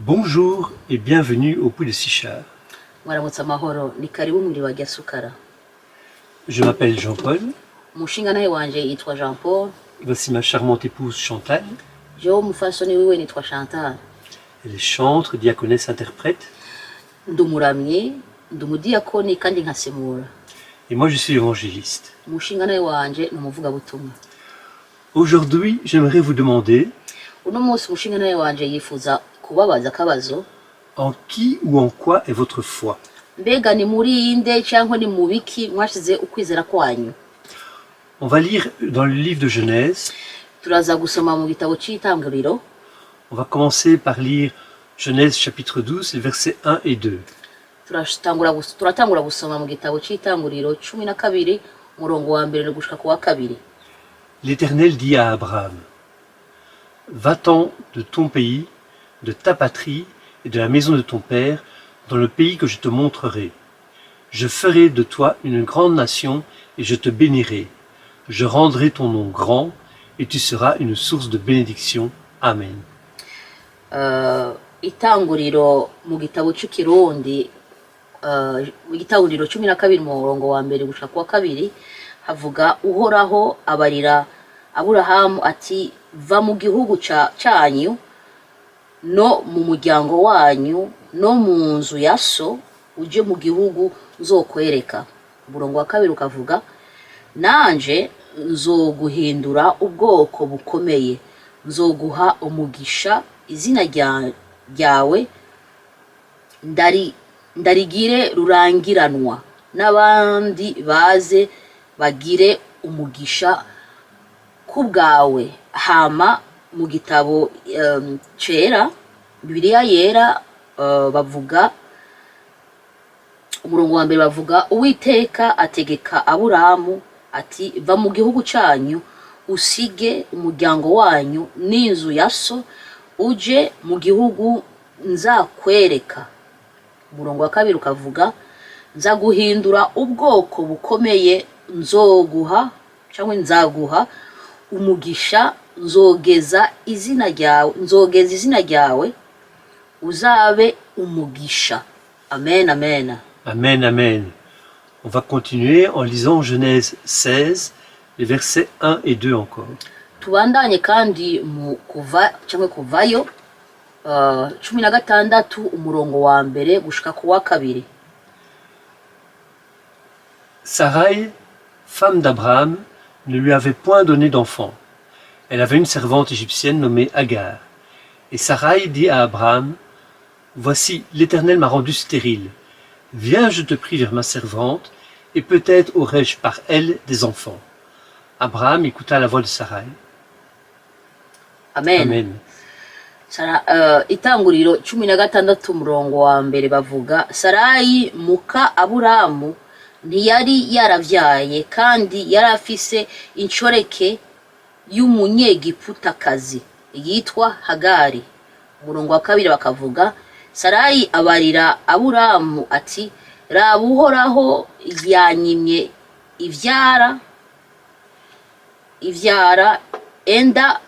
Bonjour et bienvenue au Puits de Sichard. Mwaramutse amahoro ni karibu muri wa Gasukara. Je m'appelle Jean-Paul. Umushingantahe wanje yitwa Jean Paul. Voici ma charmante épouse Chantal. Jewe umufasoni wiwe nitwa Chantal. Elle est chantre, diaconesse, interprète. Ndumuramye, ndumudiyakoni kandi nkasemura. Et moi je suis évangéliste. Umushingantahe wanje numuvuga butumwa. Aujourd'hui, j'aimerais vous demander Uno munsi umushingantahe wanje yifuza kubabaza akabazo. En qui ou en quoi est votre foi? Mbega ni muri inde cyangwa ni mu biki mwashize ukwizera kwanyu? On va lire dans le livre de Genèse. Turaza gusoma mu gitabo cy'Itangiriro. On va commencer par lire Genèse chapitre 12, les versets 1 et 2. Turatangura gusoma mu gitabo cy'Itangiriro 12 umurongo wa mbere gushika ku wa kabiri. L'Éternel dit à Abraham: Va-t'en de ton pays, de ta patrie et de la maison de ton père, dans le pays que je te montrerai. Je ferai de toi une grande nation et je te bénirai. Je rendrai ton nom grand et tu seras une source de bénédiction. Amen. Itanguriro mu gitabo cy'Ikirundi mu gitanguriro 12 umurongo wa mbere gushika ku wa kabiri havuga uhoraho abarira Aburahamu ati va mu gihugu cyanyu no mu muryango wanyu no mu nzu ya so uje mu gihugu nzokwereka. Umurongo wa kabiri ukavuga nanje nzoguhindura ubwoko bukomeye, nzoguha umugisha, izina ryawe ndarigire rurangiranwa, n'abandi baze bagire umugisha kubwawe. Hama mu gitabo cera Bibiliya yera bavuga umurongo wa mbere bavuga Uwiteka ategeka Aburahamu ati va mu gihugu cyanyu usige umuryango wanyu n'inzu ya so uje mu gihugu nzakwereka. Umurongo wa kabiri ukavuga nzaguhindura ubwoko bukomeye, nzoguha cyangwa nzaguha umugisha, nzogeza izina ryawe uzabe umugisha. Amen, amen. Amen, amen. On va continuer en lisant Genèse 16, les versets 1 et 2 encore. Tubandanye kandi mu kuvayo 16 umurongo wa mbere gushika ku wa kabiri. Sarai, femme d'Abraham, ne lui avait point donné d'enfant. Elle avait une servante égyptienne nommée Agar. Et Sarai dit à Abraham: Voici, l'Éternel m'a rendu stérile. Viens, je te prie, vers ma servante, et peut-être aurai-je par elle des enfants. Abraham écouta la voix de Sarai. Amen. Amen. Itanguriro 16 umurongo wa mbere bavuga Sarayi muka Aburahamu ntiyari yaravyaye kandi yari afise inshoreke y'umunyegiputakazi yitwa Hagari. Umurongo wa kabiri bakavuga Sarayi abarira Aburahamu ati raba uhoraho yanyimye ivyara enda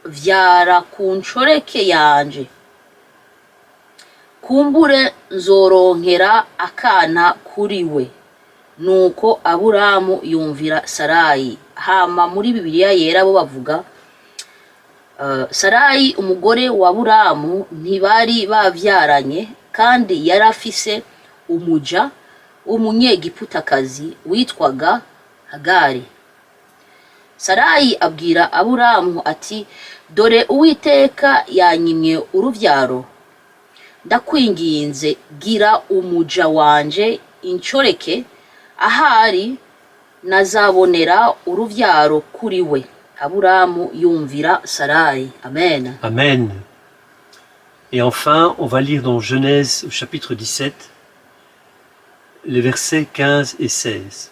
vyara ku nshoreke yanje, kumbure nzoronkera akana kuri we. Nuko Aburahamu yumvira Sarayi. Hama muri Bibiliya yera bo bavuga Sarayi umugore wa Aburahamu ntibari bavyaranye kandi yari afise umuja w'umunyegiputakazi witwaga Hagari. Sarayi abwira Aburahamu ati dore Uwiteka yanyimye uruvyaro, ndakwinginze gira umuja wanje inshoreke, ahari nazabonera uruvyaro kuri we. Aburahamu yumvira Sarayi. Amen. Amen. Et enfin, on va lire dans Genèse au chapitre 17, les versets 15 et 16.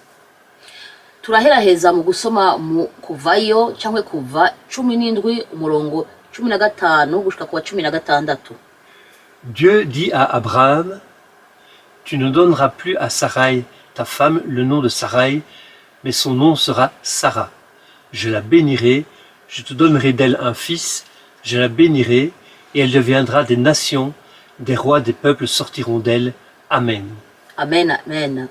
Turaheraheza mu gusoma mu kuvayo cyangwa kuva 17 umurongo 15 gushika ku 16. Dieu dit à Abraham: Tu ne donneras plus à Sarai, ta femme, le nom de Sarai, mais son nom sera Sarah. Je la bénirai, je te donnerai d'elle un fils, je la bénirai, et elle deviendra des nations, Des rois des peuples sortiront d'elle. Amen. amen amen.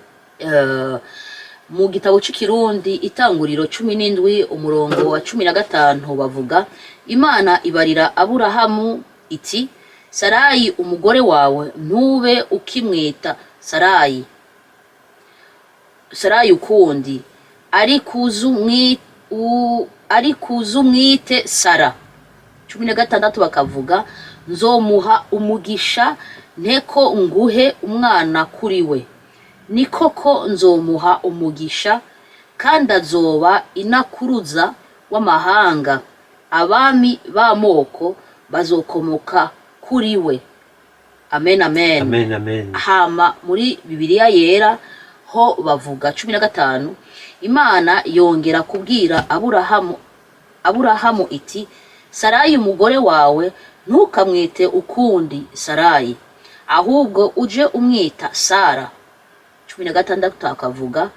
Mu gitabo cy'ikirundi itanguriro 17 umurongo wa 15 bavuga Imana ibarira Aburahamu iti Sarayi umugore wawe ntube ukimwita Sarayi ukundi ari kuzumwite Sara. 16 bakavuga nzomuha umugisha nteko nguhe umwana kuri we, ni koko nzomuha umugisha kandi azoba inakuruza w'amahanga, abami b'amoko bazokomoka kuri we. Amen amen. Amen, amen. Hama muri Bibiliya yera ho bavuga 15 Imana yongera kubwira Aburahamu iti Sarayi umugore wawe ntukamwite ukundi Sarayi, ahubwo uje umwita Sara. 16 akavuga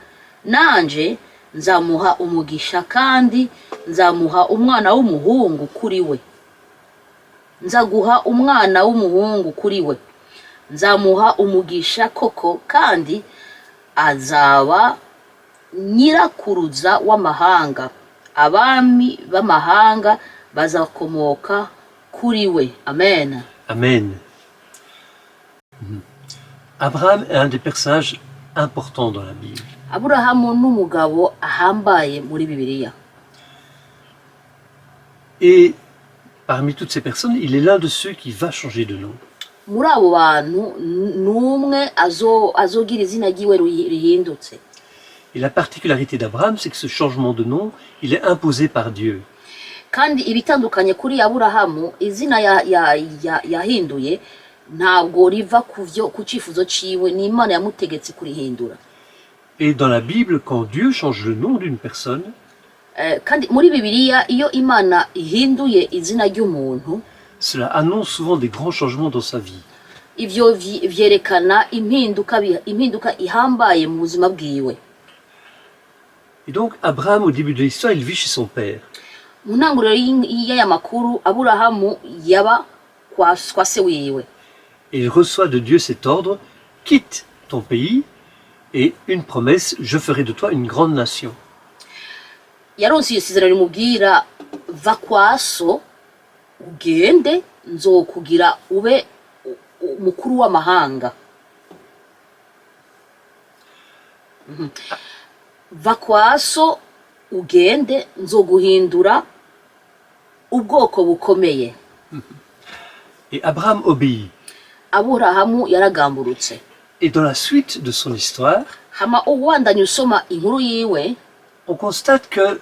nanje nzamuha umugisha kandi nzamuha umwana w'umuhungu kuri we, nzaguha umwana w'umuhungu kuri we, nzamuha umugisha koko kandi azaba nyirakuruza w'amahanga, abami b'amahanga bazakomoka kuri we. Amen. Amen. Abraham est un des personnages importants dans la Bible. Aburahamu n'umugabo ahambaye muri Bibiliya. Et parmi toutes ces personnes, il est l'un de ceux qui va changer de nom. Muri abo bantu n'umwe azogira izina ryiwe rihindutse. Et la particularité d'Abraham, c'est que ce changement de nom, il est imposé par Dieu. Kandi ibitandukanye kuri Aburahamu, izina yahinduye ntabwo riva ku cyifuzo ciwe, ni Imana yamutegetse kurihindura. Et dans la Bible, quand Dieu change le nom d'une personne, kandi muri Bibiliya iyo Imana ihinduye izina ry'umuntu, cela annonce souvent des grands changements dans sa vie. Ivyo vyerekana impinduka ihambaye mu buzima bwiwe. Et donc, Abraham, au début de l'histoire, il vit chez son père. Mu ntangiriro y'aya makuru, Aburahamu yaba kwa se wiwe. Et il reçoit de Dieu cet ordre, quitte ton pays, et une promesse, je ferai de toi une grande nation. Yaronse iyo sezerano rimubwira va kwa so ugende nzokugira ube umukuru w'amahanga. Va kwa so ugende nzoguhindura ubwoko bukomeye. Et Abraham obéit. Aburahamu yaragamburutse. Et dans la suite de son histoire, Hama uwandanya usoma inkuru yiwe, on constate que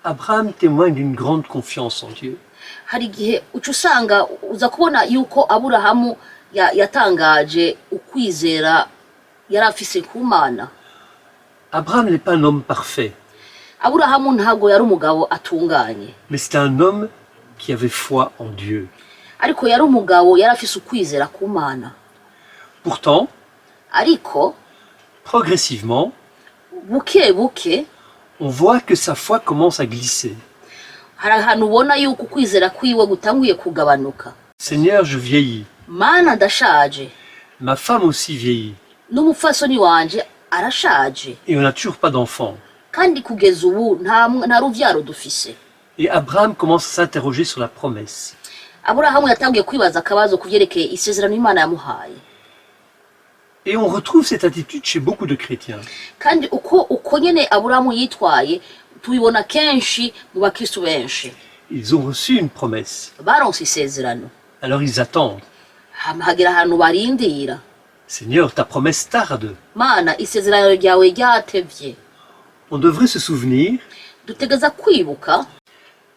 Abraham témoigne d'une grande confiance en Dieu. hari igihe uca usanga uza kubona yuko Aburahamu yatangaje ukwizera yari afise ku Mana. Abraham n'est pas un homme parfait, Aburahamu ntabwo yari umugabo atunganye, mais c'est un homme qui avait foi en Dieu. ariko yari umugabo yari afise ukwizera ku Mana. Pourtant, Ariko progressivement, buke on voit que sa foi commence à glisser. hari ahantu ubona yuko ukwizera kwiwe gutanguye kugabanuka. Seigneur, je vieillis. Mana ndashaje, Ma femme aussi vieillit. n'umupfasoni wanje arashaje, Et on n'a toujours pas d'enfant. kandi kugeza ubu nta ruvyaro dufise. Et Abraham commence à s'interroger sur la promesse. Aburahamu yatangiye kwibaza akabazo kuvyerekeye isezerano Imana yamuhaye. Et on retrouve cette attitude chez beaucoup de chrétiens. Kandi uko nyene Aburahamu yitwaye tubibona kenshi mu bakristo benshi. Ils ont reçu une promesse. Baronse isezerano, Alors ils attendent. hagera ahantu barindira. Seigneur, ta promesse tarde. Mana, isezerano ryawe ryatevye. On devrait se souvenir Dutegeza kwibuka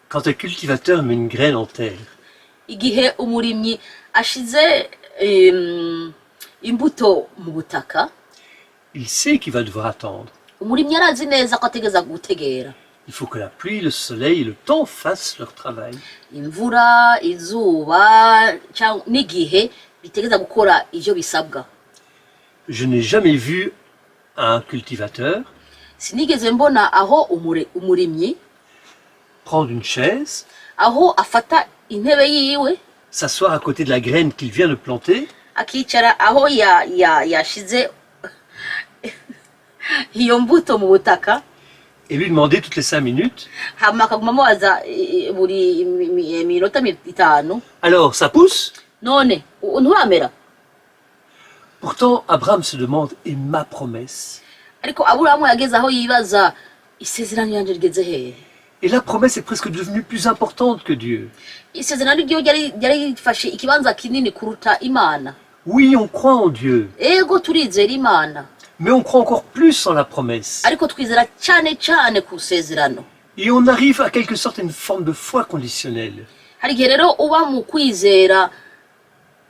quand un cultivateur met une graine en terre. igihe umurimyi ashize imbuto mu butaka, Il sait qu'il va devoir attendre. umurimyi arazi neza ko ategeza gutegera. Il faut que la pluie, le soleil et le temps fassent leur travail. Imvura, izuba, n'igihe bitegeza gukora ivyo bisabwa. Je n'ai jamais vu un cultivateur Sinigeze mbona aho umurimyi prendre une chaise, aho afata intebe yiwe s'asseoir à côté de la graine qu'il vient de planter akicara aho yashize iyo mbuto mu butaka, et lui demander toutes les 5 minutes, hama akaguma amubaza buri minota 5, alors ça pousse? none nturamera? Pourtant, Abraham se demande, et ma promesse? Ariko Aburahamu yageze aho yibaza, isezerano yanjye rigeze hehe? Et la promesse est presque devenue plus importante que Dieu. Isezerano ryo ryari rifashe ikibanza kinini kuruta Imana. Oui, on croit en Dieu, Ego turizera Imana, mais on croit encore plus en la promesse. ariko twizera cyane ku sezerano. Et on arrive à quelque sorte à une forme de foi conditionnelle. Hari igihe rero uba mu kwizera,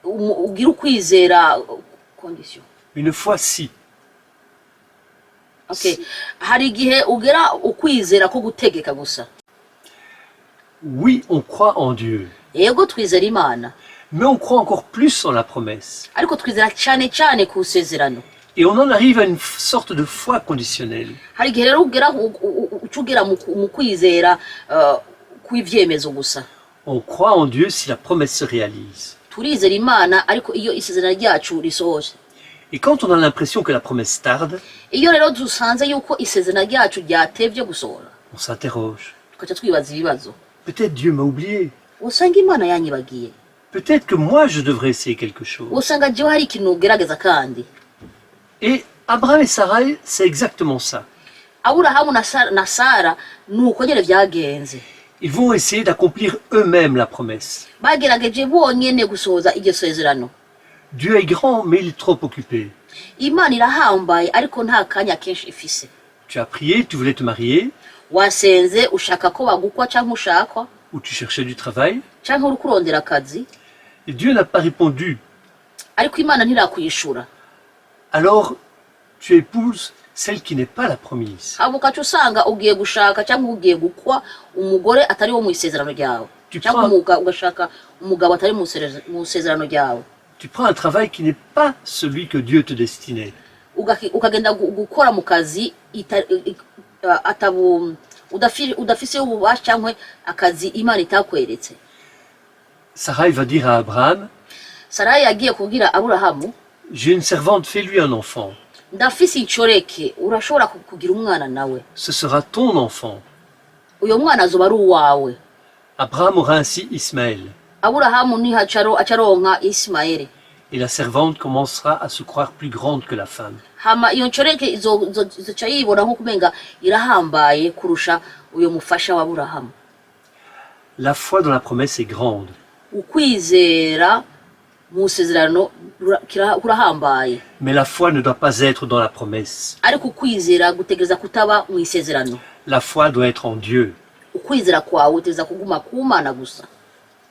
ugira ukwizera condition. Une foi si. Okay. Hari igihe ugera ukwizera ko gutegeka gusa. Oui, on croit en Dieu, Ego twizera Imana, mais on croit encore plus en la promesse. ariko twizera cyane ku sezerano. Et on en arrive à une sorte de foi conditionnelle. Hari igihe rero ugera ucugera mu kwizera kw'ivyemezo gusa. On croit en Dieu si la promesse se réalise. Turizera Imana ariko iyo isezerano ryacu risohoje. Et quand on a l'impression que la promesse tarde, Iyo rero dusanze yuko isezerano ryacu ryatevye gusohora, on s'interroge. tukaca twibaza ibibazo. Peut-être Dieu m'a oublié. Usanga Imana yanyibagiye. Peut-être que moi je devrais essayer quelque chose. Usanga jewe hari ikintu ugerageza kandi. Et Abraham et Sarai, c'est exactement ça. Aburahamu na Sara nuko nyene vyagenze. Ils vont essayer d'accomplir eux-mêmes la promesse. Bagerageje bonyene gusohoza iryo sezerano. Dieu est grand, mais il est trop occupé. Imana irahambaye ariko nta kanya kenshi ifise. Tu as prié, tu voulais te marier, Wasenze ushaka ko bagukwa canke ushakwa, ou tu cherchais du travail, canke uri kurondera akazi, et Dieu n'a pas répondu. ariko Imana ntirakuyishura. Alors, tu épouses celle qui n'est pas la promise. Hama ukaca usanga ugiye gushaka canke ugiye gukwa umugore atari wo mu isezerano ryawe, Tu canke prends, ugashaka umugabo atari mu isezerano ryawe. tu prends un travail qui n'est pas celui que Dieu te destinait. Ukagenda gukora mu kazi udafise ububasha cyangwa akazi Imana itakweretse. Sarai va dire à Abraham, Sarayi yagiye kubwira Aburahamu, j'ai une servante, fais-lui un enfant. ndafise incoreke, urashobora kugira umwana nawe. Ce sera ton enfant. Uyo mwana azoba ari uwawe. Abraham aura ainsi Ismaël. Aburahamu acaronka Ismaeli. Et la servante commencera à se croire plus grande que la femme. Hama iyo ncoreke izoca yibona nko kumenga irahambaye kurusha uyo mufasha wa Aburahamu. La foi dans la promesse est grande. Ukwizera mu sezerano kurahambaye. Mais la foi ne doit pas être dans la promesse. Ariko ukwizera gutegereza kutaba mu isezerano. La foi doit être en Dieu. Ukwizera kwawe utegereza kuguma ku Mana gusa.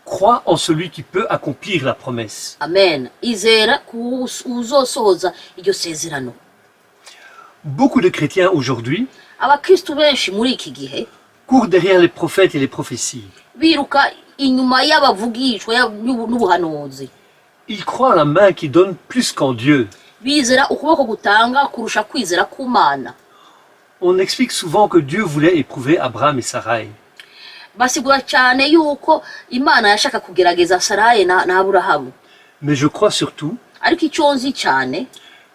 Crois en celui qui peut accomplir la promesse. Amen. Izera uzosohoza iryo sezerano. Beaucoup de chrétiens aujourd'hui Abakristu benshi muri iki gihe courent derrière les prophètes et les prophéties. biruka inyuma y'abavugishwa n'ubuhanuzi. Ils croient en la main qui donne plus qu'en Dieu. Bizera ukuboko gutanga kurusha kwizera ku Mana. On explique souvent que Dieu voulait éprouver Abraham et Sarai. Basigura cyane yuko Imana yashaka kugerageza Sarayi na Aburahamu. Mais je crois surtout Ariko icyo nzi cyane,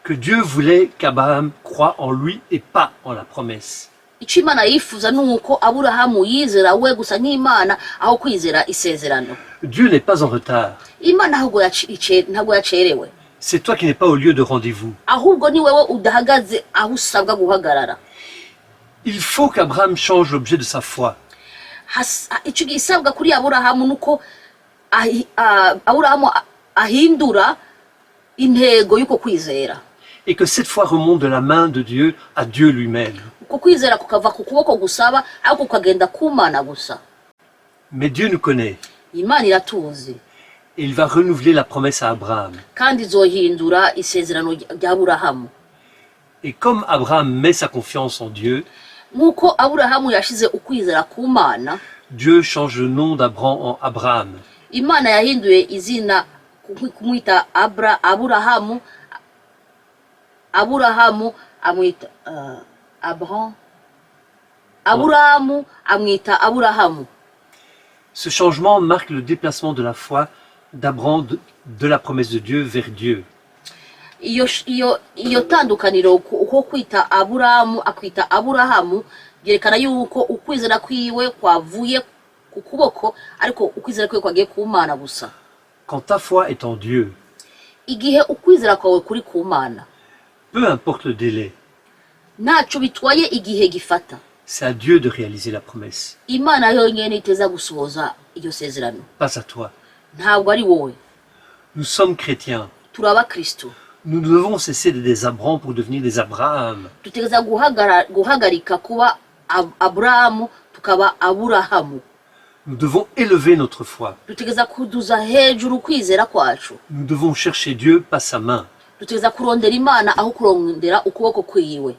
que Dieu voulait qu'Abraham croie en lui et pas en la promesse. icyo Imana yifuza nuko Aburahamu yizera we gusa nk'Imana aho kwizera isezerano. Dieu n'est pas en retard. Imana ntabwo yacerewe. C'est toi qui n'es pas au lieu de rendez-vous. Ahubwo ni wewe udahagaze aho usabwa guhagarara. Il faut qu'Abraham change l'objet de sa foi. Icyo gisabwa kuri Aburahamu nuko Aburahamu ahindura intego y'uko kwizera. Et que cette foi remonte de la main de Dieu à Dieu lui-même. Uko kwizera kukava ku kuboko gusaba ariko kukagenda ku Mana gusa. Mais Dieu nous connaît. Imana iratuzi. Et il va renouveler la promesse à Abraham. Kandi izohindura isezerano rya Aburahamu. Et comme Abraham met sa confiance en Dieu, Nkuko Aburahamu yashize ukwizera ku Mana, Dieu change le nom d'Abraham en Abraham. Imana yahinduye izina kumwita Aburahamu. Aburahamu amwita Aburahamu amwita Aburahamu. Ce changement marque le déplacement de la foi d'Abraham de la promesse de Dieu vers Dieu. iyo tandukaniro ko kwita aburamu akwita aburahamu byerekana yuko ukwizera kwiwe kwavuye ku kuboko ariko ukwizera kwiwe kwagiye ku Mana gusa. Quand ta foi est en Dieu, igihe ukwizera kwawe kuri ku Mana, peu importe le délai, ntacyo bitwaye igihe gifata, c'est à Dieu de réaliser la promesse, Imana yonyine iteza gusohoza iyo sezerano, pas à toi. ntabwo ari wowe. Nous sommes chrétiens. turi abakristo, Nous devons cesser d'être des Abraham pour devenir des Abraham. dutegereza guhagarika kuba aburahamu tukaba aburahamu. Nous devons élever notre foi. dutegereza kuduza hejuru kwizera kwacu. Nous devons chercher Dieu, pas sa main. dutegereza kurondera Imana aho kurondera ukuboko kwiwe.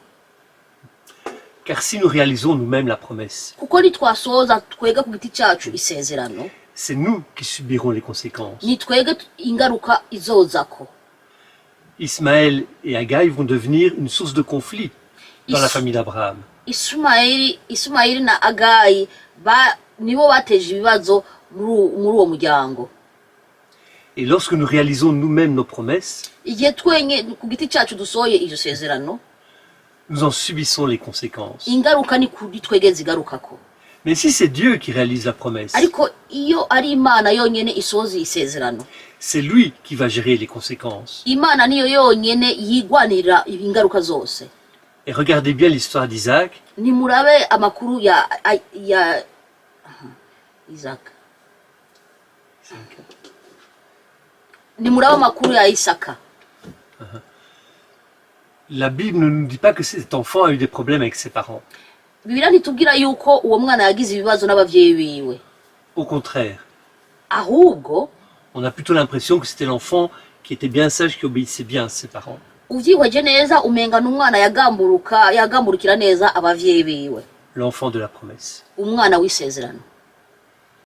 Car si nous réalisons nous-mêmes la promesse, kuko nitwasohoza twega ku giti cyacu isezerano, c'est nous qui subirons les conséquences. ni twege ingaruka izozako. Ismaël et Agai vont devenir une source de conflit dans la famille d'Abraham. Ismaili na Agayi nibo bateje ibibazo muri uwo muryango. Et lorsque nous réalisons nous-mêmes nos promesses, igihe twenye ku giti cyacu dusohoye iryo sezerano, nous en subissons les conséquences. ingaruka ni kuri twege zigarukako. Mais si c'est Dieu qui réalise la promesse, ariko iyo ari Imana yonyene isohoza isezerano, c'est lui qui va gérer les conséquences. Imana niyo yonyene yigwanira ingaruka zose. Et regardez bien l'histoire d'Isaac. nimurabe amakuru ya Isaac. nimurabe amakuru ya Isaka. La Bible ne nous dit pas que cet enfant a eu des problèmes avec ses parents. Bibiliya ntitubwira yuko uwo mwana yagize ibibazo n'abavyeyi biwe. Au contraire, ahubwo on a plutôt l'impression que c'était l'enfant qui était bien sage, qui obéissait bien à ses parents. uvyihweje neza umenga n'umwana yagamburukira neza abavyeyi biwe, L'enfant de la promesse. umwana w'isezerano.